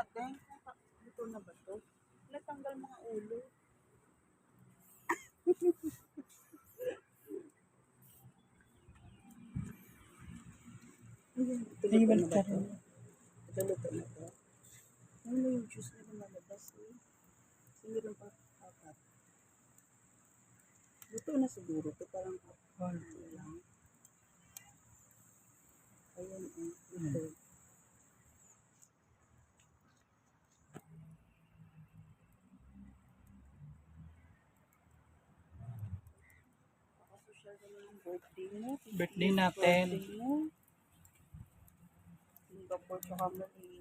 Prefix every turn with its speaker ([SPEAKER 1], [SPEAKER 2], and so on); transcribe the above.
[SPEAKER 1] ate. Luto na ba to? Natanggal mga ulo.
[SPEAKER 2] Ay, balik ka rin.
[SPEAKER 1] Ito luto na to. Ano yung juice na lumalabas eh? Hindi lang pa apat. Luto na siguro to. Parang popcorn lang. Ayan eh. Ito. Social ka ng birthday mo.
[SPEAKER 2] Birthday natin.
[SPEAKER 1] Birthday mo. Singapore tsaka Malaysia.